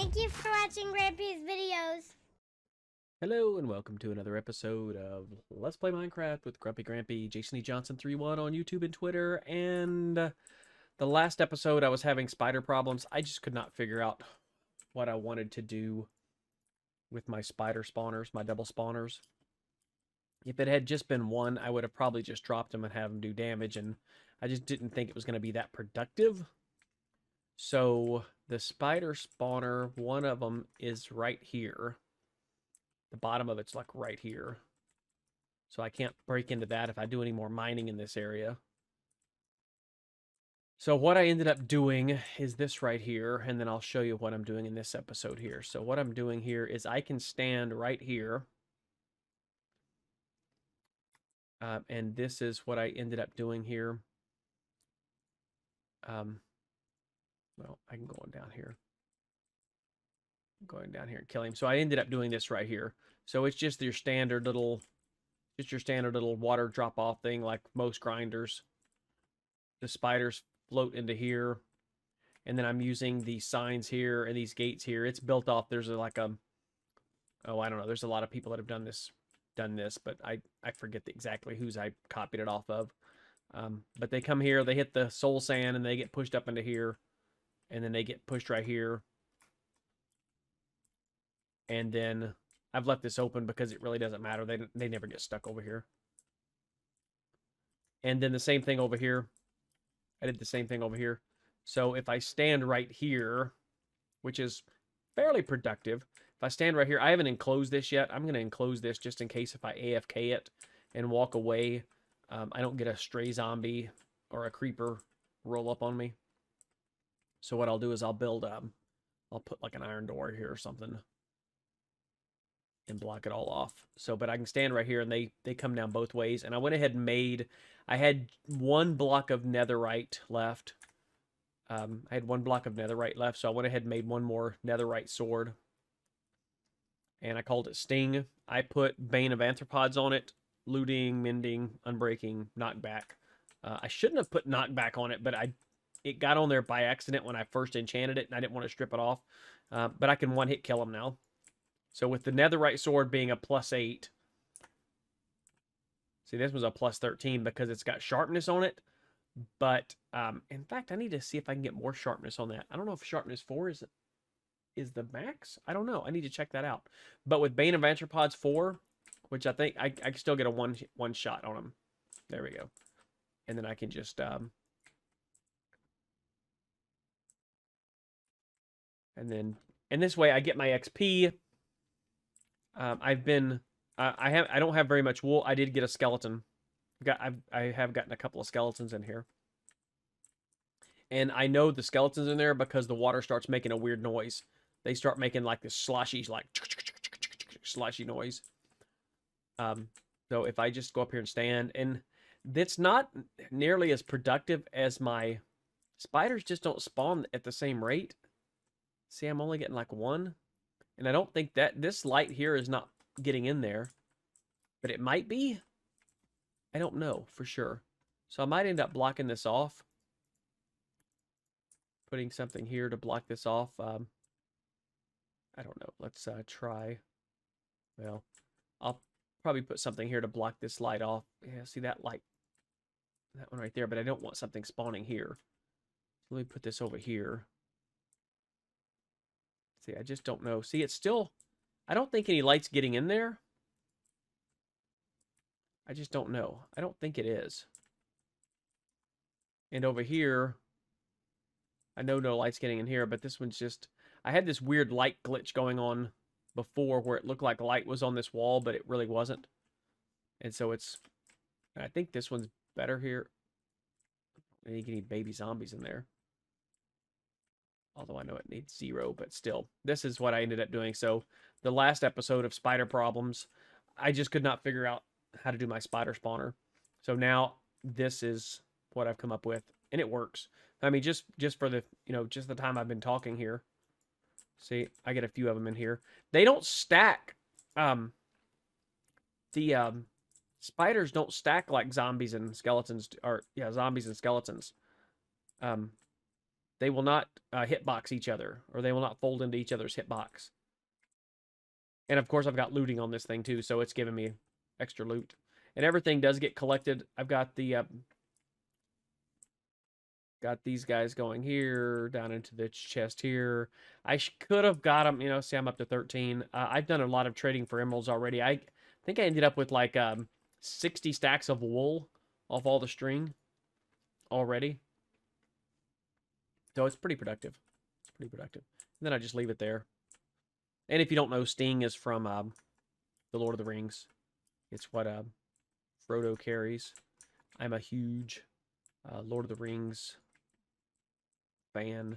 Thank you for watching Grampy's videos. Hello and welcome to another episode of Let's Play Minecraft with Grumpy Grampy, Jason E. Johnson 31 on YouTube and Twitter. And the last episode I was having spider problems. I just could not figure out what I wanted to do with my spider spawners, my double spawners. If it had just been one, I would have probably just dropped them and have them do damage, and I just didn't think it was going to be that productive. So the spider spawner, one of them is right here. The bottom of it's like right here. So I can't break into that if I do any more mining in this area. So what I ended up doing is this right here, and then I'll show you what I'm doing in this episode here. So what I'm doing here is I can stand right here. And this is what I ended up doing here. Well, I can go on down here. Going down here and kill him. So I ended up doing this right here. So it's just your standard little water drop off thing like most grinders. The spiders float into here, and then I'm using these signs here and these gates here. It's built off. There's like a, oh, I don't know. There's a lot of people that have done this, but I forget exactly whose I copied it off of. But they come here, they hit the soul sand, and they get pushed up into here, and then they get pushed right here. And then I've left this open because it really doesn't matter. They never get stuck over here. And then the same thing over here. I did the same thing over here. So if I stand right here, which is fairly productive, if I stand right here, I haven't enclosed this yet. I'm going to enclose this just in case if I AFK it and walk away, I don't get a stray zombie or a creeper roll up on me. So what I'll do is I'll build, I'll put like an iron door here or something and block it all off. So, but I can stand right here and they come down both ways. And I went ahead and made, I had one block of netherite left. I had one block of netherite left, so I went ahead and made one more netherite sword. And I called it Sting. I put Bane of Arthropods on it. Looting, mending, unbreaking, knockback. I shouldn't have put knockback on it, but it got on there by accident when I first enchanted it, and I didn't want to strip it off. But I can one-hit kill them now. So with the netherite sword being a +8, see, this was a +13 because it's got sharpness on it. But in fact, I need to see if I can get more sharpness on that. I don't know if sharpness 4 is the max. I don't know. I need to check that out. But with Bane of Arthropods 4, which I think I can still get a one shot on him. There we go. And then I can just and this way I get my XP. I don't have very much wool. I did get a skeleton. I have gotten a couple of skeletons in here. And I know the skeletons in there because the water starts making a weird noise. They start making like this sloshy, like sloshy noise. So if I just go up here and stand, and that's not nearly as productive as my spiders just don't spawn at the same rate. See, I'm only getting like one. And I don't think that this light here is not getting in there. But it might be. I don't know for sure. So I might end up blocking this off. Putting something here to block this off. I don't know. Let's try. Well, I'll probably put something here to block this light off. Yeah, see that light? That one right there. But I don't want something spawning here. So let me put this over here. See, I just don't know. See, it's still... I don't think any light's getting in there. I just don't know. I don't think it is. And over here, I know no light's getting in here, but this one's just... I had this weird light glitch going on before where it looked like light was on this wall, but it really wasn't. And so it's... I think this one's better here. And you can need baby zombies in there. Although I know it needs 0, but still. This is what I ended up doing. So the last episode of Spider Problems, I just could not figure out how to do my spider spawner. So now this is what I've come up with, and it works. I mean, just for the, just the time I've been talking here. See, I get a few of them in here. They don't stack. Spiders don't stack like zombies and skeletons, or yeah, zombies and skeletons. they will not hitbox each other, or they will not fold into each other's hitbox. And of course, I've got looting on this thing too, so it's giving me extra loot. And everything does get collected. I've got the got these guys going here, down into the chest here. I could have got them, you know, see I'm up to 13. I've done a lot of trading for emeralds already. I think I ended up with like 60 stacks of wool off all the string already. So it's pretty productive. It's pretty productive. And then I just leave it there. And if you don't know, Sting is from The Lord of the Rings. It's what Frodo carries. I'm a huge Lord of the Rings fan.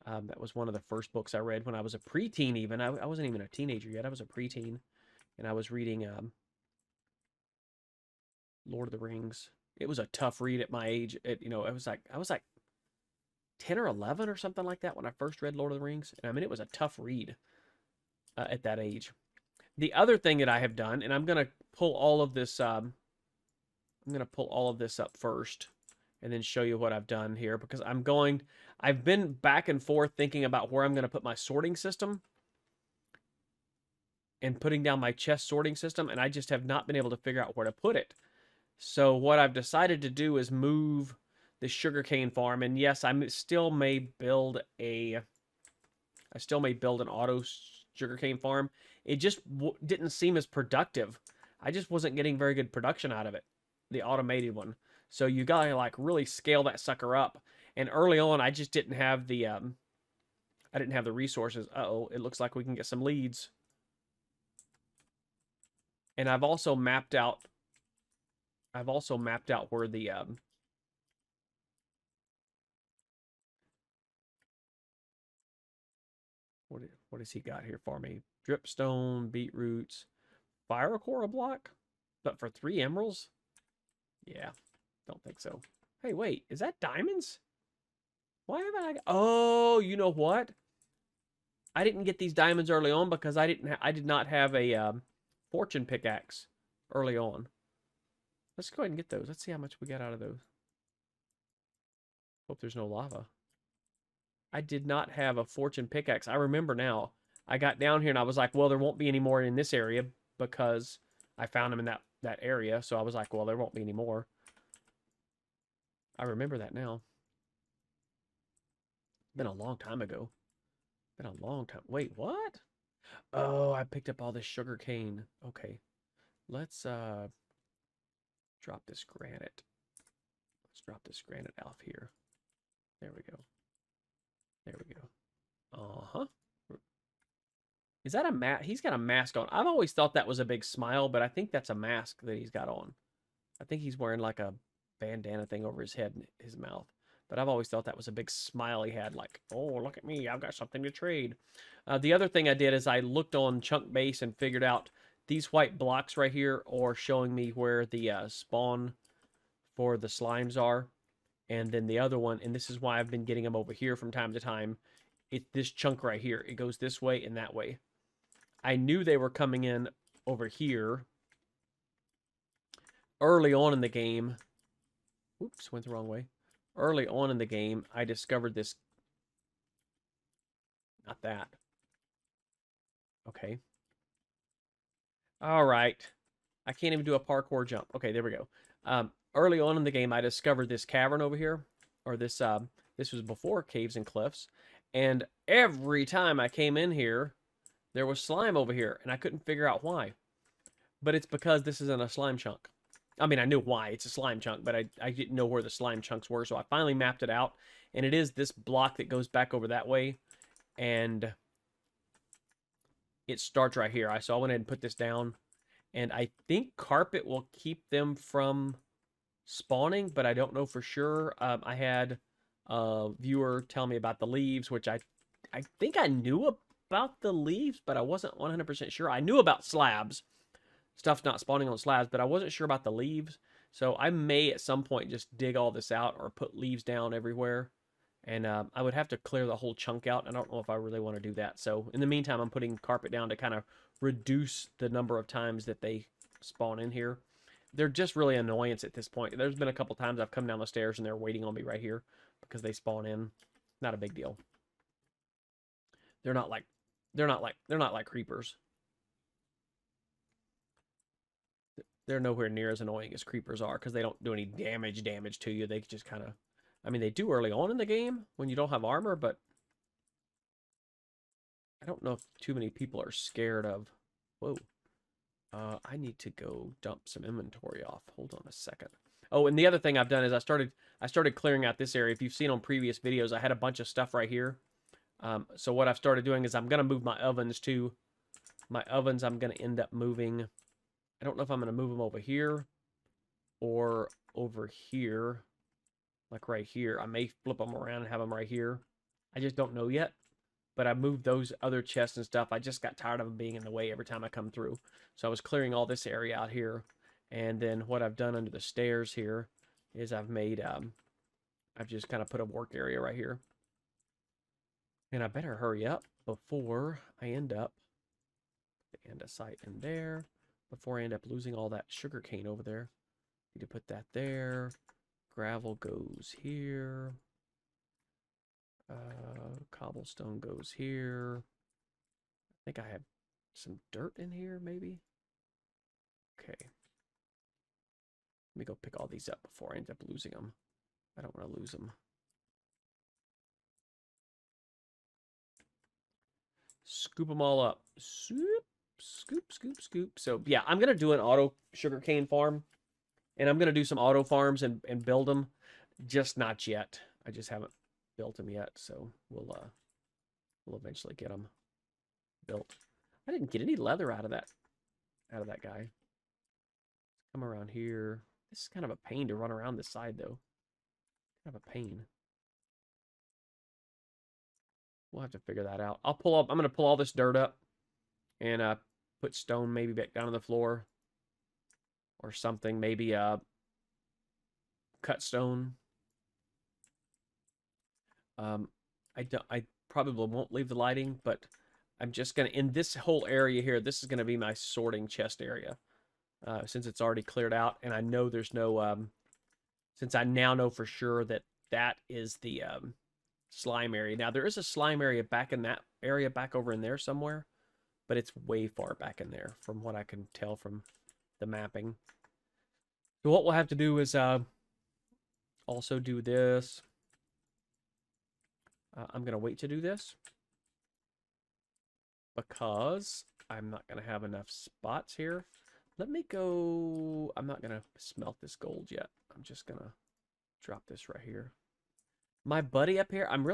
That was one of the first books I read when I was a preteen even. I wasn't even a teenager yet. I was a preteen. And I was reading Lord of the Rings. It was a tough read at my age. I was like 10 or 11 or something like that when I first read Lord of the Rings. And I mean, it was a tough read at that age. The other thing that I have done, and I'm going to pull all of this, I'm going to pull all of this up first and then show you what I've done here, because I've been back and forth thinking about where I'm going to put my sorting system and putting down my chest sorting system, and I just have not been able to figure out where to put it. So what I've decided to do is move the sugarcane farm, and yes, I still may build an auto sugarcane farm. It just didn't seem as productive. I just wasn't getting very good production out of it, the automated one. So you gotta like really scale that sucker up. And early on, I just didn't have the resources. Uh-oh, it looks like we can get some leads. And I've also mapped out where the what has he got here for me? Dripstone, beetroots, fire coral block, but for 3 emeralds? Yeah, don't think so. Hey, wait, is that diamonds? Why haven't I? Oh, you know what? I didn't get these diamonds early on because I did not have a fortune pickaxe early on. Let's go ahead and get those. Let's see how much we got out of those. Hope there's no lava. I did not have a fortune pickaxe. I remember now. I got down here and I was like, well, there won't be any more in this area because I found them in that area. So I was like, well, there won't be any more. I remember that now. Been a long time ago. Been a long time. Wait, what? Oh, I picked up all this sugar cane. Okay. Let's drop this granite. Let's drop this granite off here. There we go. There we go. Uh-huh. Is that a mask? He's got a mask on. I've always thought that was a big smile, but I think that's a mask that he's got on. I think he's wearing like a bandana thing over his head and his mouth. But I've always thought that was a big smile he had, like, oh, look at me, I've got something to trade. The other thing I did is I looked on Chunkbase and figured out these white blocks right here are showing me where the spawn for the slimes are. And then the other one, and this is why I've been getting them over here from time to time, it's this chunk right here. It goes this way and that way. I knew they were coming in over here early on in the game. Oops, went the wrong way. Early on in the game, I discovered this. Not that. Okay. All right. I can't even do a parkour jump. Okay, there we go. Early on in the game, I discovered this cavern over here. Or this was before Caves and Cliffs. And every time I came in here, there was slime over here. And I couldn't figure out why. But it's because this isn't a slime chunk. I mean, I knew why. It's a slime chunk, but I didn't know where the slime chunks were, so I finally mapped it out. And it is this block that goes back over that way. And it starts right here. So I went ahead and put this down. And I think carpet will keep them from spawning, but I don't know for sure. I had a viewer tell me about the leaves, which I think I knew about the leaves, but I wasn't 100% sure. I knew about slabs. Stuff's not spawning on slabs, but I wasn't sure about the leaves. So I may at some point just dig all this out or put leaves down everywhere. And I would have to clear the whole chunk out. I don't know if I really want to do that. So in the meantime, I'm putting carpet down to kind of reduce the number of times that they spawn in here. They're just really annoyance at this point. There's been a couple times I've come down the stairs and they're waiting on me right here because they spawn in. Not a big deal. They're not like creepers. They're nowhere near as annoying as creepers are because they don't do any damage to you. They just kind of, I mean, they do early on in the game when you don't have armor, but I don't know if too many people are scared of. Whoa. I need to go dump some inventory off. Hold on a second. Oh, and the other thing I've done is I started clearing out this area. If you've seen on previous videos, I had a bunch of stuff right here. So what I've started doing is I'm going to move my ovens too. My ovens I'm going to end up moving. I don't know if I'm going to move them over here or over here. Like right here. I may flip them around and have them right here. I just don't know yet. But I moved those other chests and stuff. I just got tired of them being in the way every time I come through. So I was clearing all this area out here. And then what I've done under the stairs here is I've made, I've just kind of put a work area right here. And I better hurry up before I end up, the andesite in there, before I end up losing all that sugar cane over there. Need to put that there. Gravel goes here. Cobblestone goes here. I think I have some dirt in here, maybe. Okay. Let me go pick all these up before I end up losing them. I don't want to lose them. Scoop them all up. Scoop, scoop, scoop, scoop. So, yeah, I'm going to do an auto sugarcane farm. And I'm going to do some auto farms and build them. Just not yet. I just haven't built them yet. So, we'll eventually get them built. I didn't get any leather out of that guy. Come around here. This is kind of a pain to run around this side, though. Kind of a pain. We'll have to figure that out. I'm going to pull all this dirt up and put stone maybe back down on the floor or something. Maybe cut stone. I probably won't leave the lighting, but I'm just going to, in this whole area here, this is going to be my sorting chest area. Since it's already cleared out, and I know there's no, since I now know for sure that that is the slime area. Now, there is a slime area back in that area, back over in there somewhere, but it's way far back in there from what I can tell from the mapping. So what we'll have to do is also do this. I'm going to wait to do this because I'm not going to have enough spots here. Let me go. I'm not going to smelt this gold yet. I'm just going to drop this right here. My buddy up here, I'm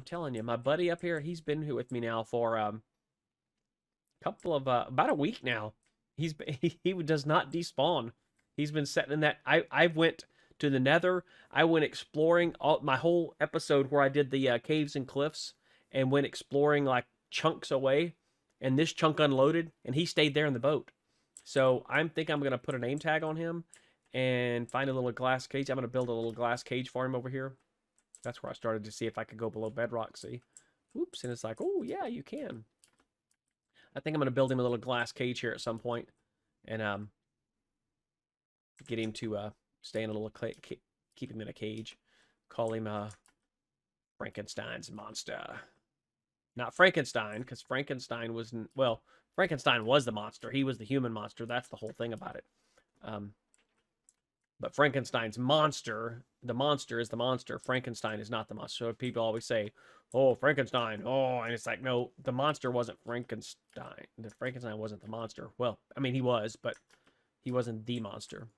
telling you, my buddy up here, he's been here with me now for about a week now. He does not despawn. He's been sitting in that. I went to the Nether. I went exploring my whole episode where I did the caves and cliffs and went exploring like chunks away, and this chunk unloaded, and he stayed there in the boat. So I think I'm going to put a name tag on him and find a little glass cage. I'm going to build a little glass cage for him over here. That's where I started to see if I could go below bedrock. See? Whoops. And it's like, oh, yeah, you can. I think I'm going to build him a little glass cage here at some point and get him to stay in a little keep him in a cage. Call him Frankenstein's monster. Not Frankenstein, because Frankenstein wasn't, well, Frankenstein was the monster. He was the human monster. That's the whole thing about it. But Frankenstein's monster, the monster is the monster. Frankenstein is not the monster. So people always say, oh, Frankenstein. Oh, and it's like, no, the monster wasn't Frankenstein. Frankenstein wasn't the monster. Well, I mean, he was, but he wasn't the monster.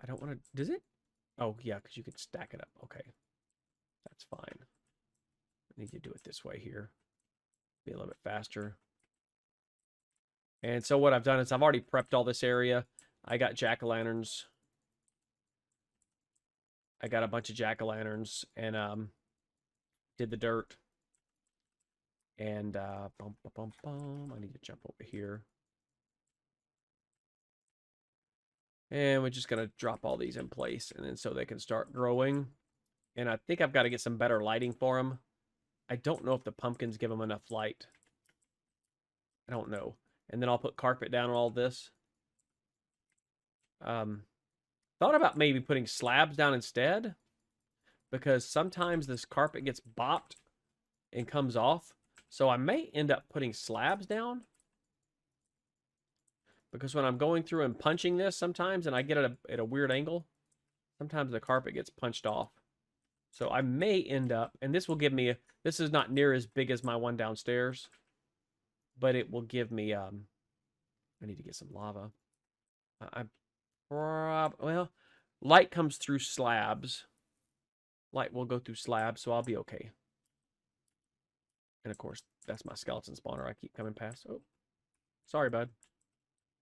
I don't want to, does it? Oh, yeah, because you can stack it up. Okay. That's fine. I need to do it this way here. Be a little bit faster. And so what I've done is I've already prepped all this area. I got jack-o'-lanterns. I got a bunch of jack-o'-lanterns and did the dirt. And I need to jump over here. And we're just going to drop all these in place, and then so they can start growing. And I think I've got to get some better lighting for them. I don't know if the pumpkins give them enough light. I don't know. And then I'll put carpet down on all this. Thought about maybe putting slabs down instead. because sometimes this carpet gets bopped and comes off. So I may end up putting slabs down, because when I'm going through and punching this sometimes, and I get it at a weird angle, sometimes the carpet gets punched off. So I may end up, and this will give me, this is not near as big as my one downstairs, but it will give me, I need to get some lava. Well, light comes through slabs. Light will go through slabs, so I'll be okay. And of course, that's my skeleton spawner I keep coming past. Oh, sorry, bud.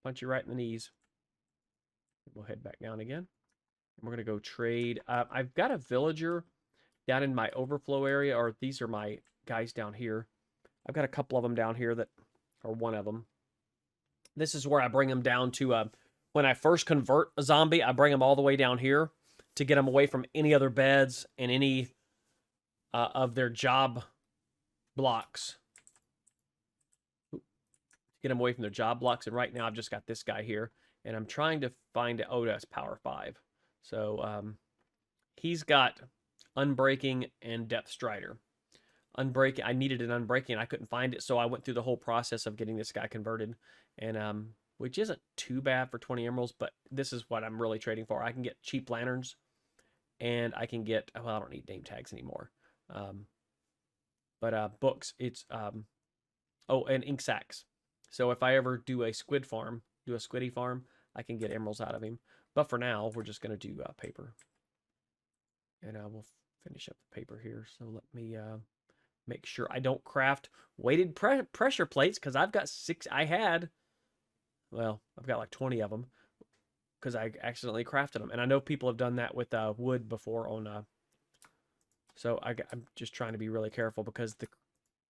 Punch you right in the knees. We'll head back down again. And we're going to go trade. I've got a villager down in my overflow area, or these are my guys down here. I've got a couple of them down here that, or one of them. This is where I bring them down to, when I first convert a zombie, I bring them all the way down here to get them away from any other beds and any of their job blocks. Get them away from their job blocks. And right now I've just got this guy here, and I'm trying to find it. Oh, that's power 5. So he's got unbreaking and depth strider. Unbreaking, I needed an unbreaking and I couldn't find it, so I went through the whole process of getting this guy converted, and which isn't too bad for 20 emeralds, but this is what I'm really trading for. I can get cheap lanterns, and I can get, well, I don't need name tags anymore, but books, it's oh, and ink sacs. So if I ever do a squid farm, do a squiddy farm, I can get emeralds out of him. But for now, we're just going to do paper. And we'll finish up the paper here. So let me make sure I don't craft weighted pressure plates, because I've got 6. Well, I've got like 20 of them because I accidentally crafted them. And I know people have done that with wood before on... So I'm just trying to be really careful, because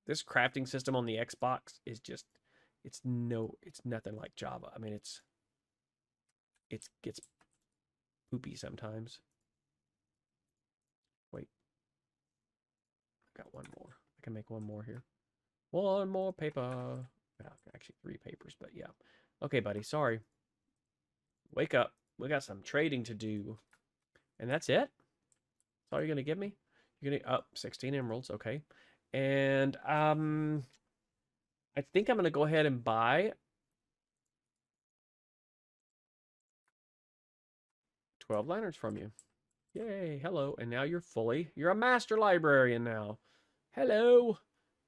this crafting system on the Xbox is just... It's nothing like Java. I mean, it gets poopy sometimes. Wait. I got one more. I can make one more here. One more paper. Well, actually 3 papers, but yeah. Okay, buddy. Sorry. Wake up. We got some trading to do. And that's it? That's all you're going to give me? You're going to... Oh, 16 emeralds. Okay. And, I think I'm going to go ahead and buy 12 lanterns from you. Yay, hello. And now you're a master librarian now. Hello,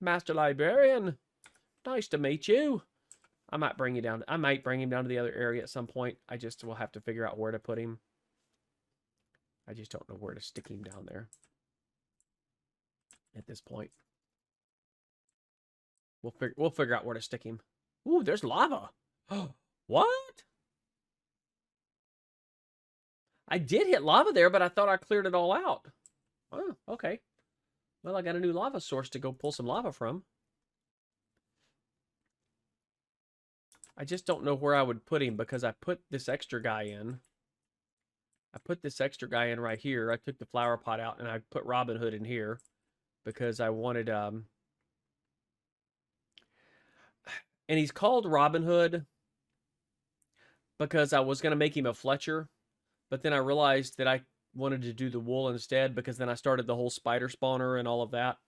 master librarian. Nice to meet you. I might bring you down. I might bring him down to the other area at some point. I just will have to figure out where to put him. I just don't know where to stick him down there at this point. We'll figure out where to stick him. Ooh, there's lava. What? I did hit lava there, but I thought I cleared it all out. Oh, okay. Well, I got a new lava source to go pull some lava from. I just don't know where I would put him, because I put this extra guy in. I put this extra guy in right here. I took the flower pot out, and I put Robin Hood in here because I wanted... And he's called Robin Hood because I was going to make him a Fletcher, but then I realized that I wanted to do the wool instead, because then I started the whole spider spawner and all of that.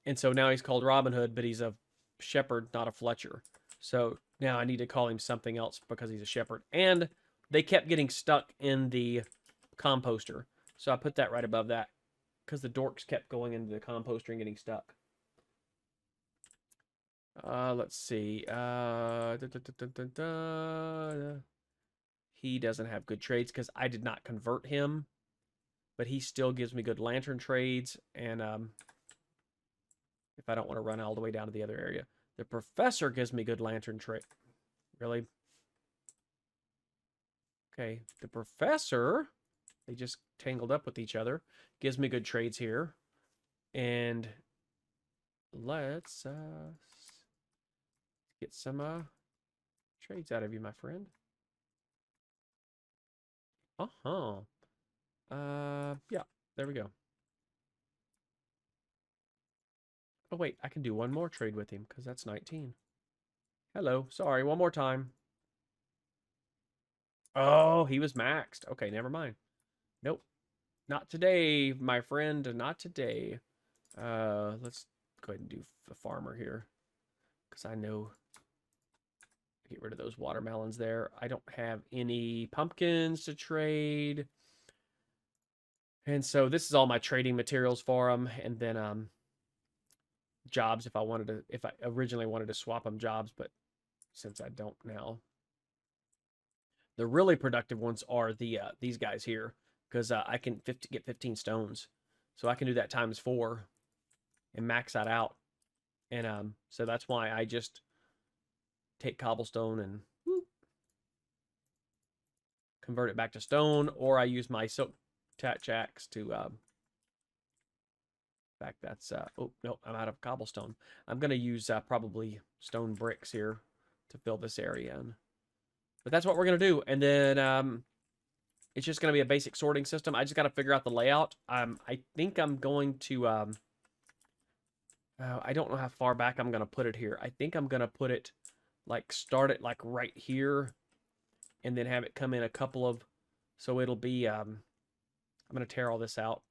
And so now he's called Robin Hood, but he's a shepherd, not a Fletcher. So now I need to call him something else because he's a shepherd. And they kept getting stuck in the composter. So I put that right above that because the dorks kept going into the composter and getting stuck. Let's see. He doesn't have good trades because I did not convert him, but he still gives me good lantern trades. And if I don't want to run all the way down to the other area, the professor gives me good lantern trade. Really? Okay, the professor, they just tangled up with each other, gives me good trades here. And let's get some trades out of you, my friend. Yeah, there we go. Oh, wait, I can do one more trade with him because that's 19. Hello, sorry, one more time. Oh, he was maxed. Okay, never mind. Nope. Not today, my friend. Not today. Let's go ahead and do the farmer here. Because I know... Get rid of those watermelons there. I don't have any pumpkins to trade. And so this is all my trading materials for them. And then jobs if I originally wanted to swap them jobs, but since I don't now. The really productive ones are these guys here, because I can get 15 stones. So I can do that times 4 and max that out. And so that's why I just take cobblestone and convert it back to stone, or I use my silk thatch axe to in fact, that's oh no, I'm out of cobblestone. I'm gonna use probably stone bricks here to fill this area in. But that's what we're gonna do, and then it's just gonna be a basic sorting system. I just gotta figure out the layout. I think I'm going to I don't know how far back I'm gonna put it here. I think I'm gonna put it like start it like right here, and then have it come in a couple of, so it'll be I'm gonna tear all this out.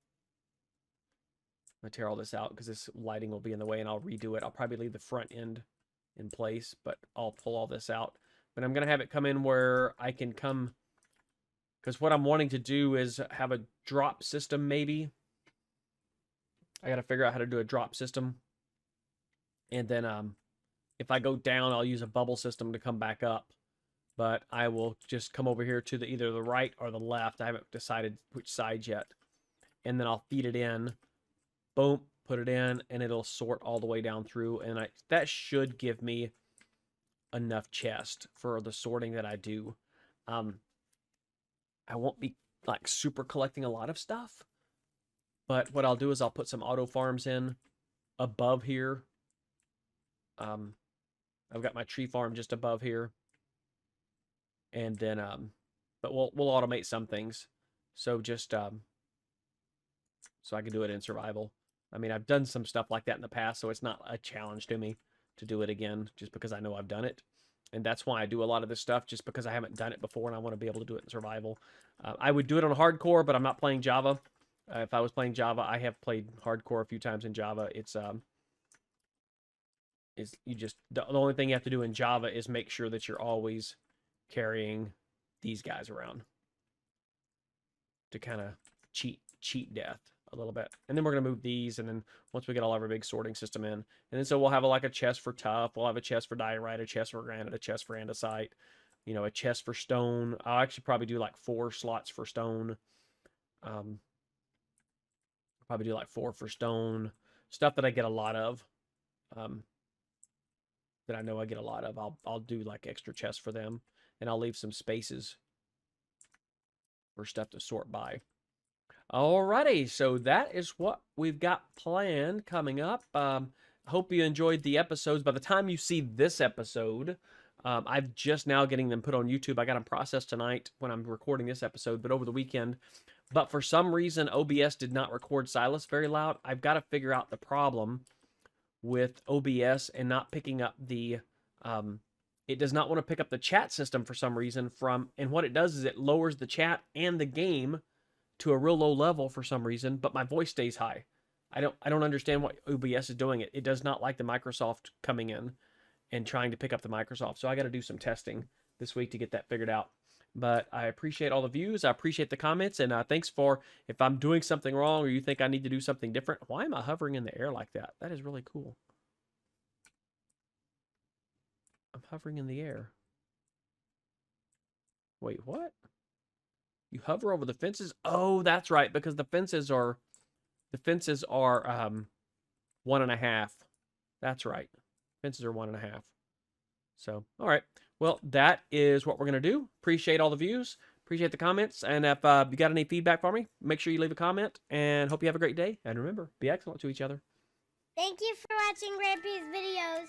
I'm gonna tear all this out because this lighting will be in the way, and I'll redo it. I'll probably leave the front end in place, but I'll pull all this out. But I'm gonna have it come in where I can come, because what I'm wanting to do is have a drop system. Maybe I gotta figure out how to do a drop system, and then if I go down, I'll use a bubble system to come back up. But I will just come over here to either the right or the left. I haven't decided which side yet. And then I'll feed it in. Boom, put it in, and it'll sort all the way down through. And that should give me enough chest for the sorting that I do. I won't be like super collecting a lot of stuff. But what I'll do is I'll put some auto farms in above here. I've got my tree farm just above here. And then, but we'll automate some things. So just, so I can do it in survival. I mean, I've done some stuff like that in the past, so it's not a challenge to me to do it again, just because I know I've done it. And that's why I do a lot of this stuff, just because I haven't done it before and I want to be able to do it in survival. I would do it on hardcore, but I'm not playing Java. If I was playing Java, I have played hardcore a few times in Java. The only thing you have to do in Java is make sure that you're always carrying these guys around to kind of cheat death a little bit. And then we're going to move these, and then once we get all our big sorting system in, and then so we'll have like a chest for tough, we'll have a chest for diorite, a chest for granite, a chest for andesite, you know, a chest for stone. I'll actually probably do like 4 slots for stone. Probably do like 4 for stone. Stuff that I get a lot of. That I know I get a lot of. I'll do like extra chests for them. And I'll leave some spaces for stuff to sort by. Alrighty, so that is what we've got planned coming up. Hope you enjoyed the episodes. By the time you see this episode, I'm just now getting them put on YouTube. I got them processed tonight when I'm recording this episode, but over the weekend. But for some reason, OBS did not record Silas very loud. I've got to figure out the problem with OBS and not picking up the... it does not want to pick up the chat system for some reason and what it does is it lowers the chat and the game to a real low level for some reason, but my voice stays high. I don't understand what OBS is doing. It does not like the Microsoft coming in and trying to pick up the Microsoft. So I got to do some testing this week to get that figured out. But I appreciate all the views. I appreciate the comments. And thanks for, if I'm doing something wrong or you think I need to do something different, why am I hovering in the air like that? That is really cool. I'm hovering in the air. Wait, what? You hover over the fences? Oh, that's right, because the fences are 1.5. That's right. Fences are 1.5. So, all right. Well, that is what we're going to do. Appreciate all the views. Appreciate the comments. And if you got any feedback for me, make sure you leave a comment. And hope you have a great day. And remember, be excellent to each other. Thank you for watching Grampy's videos.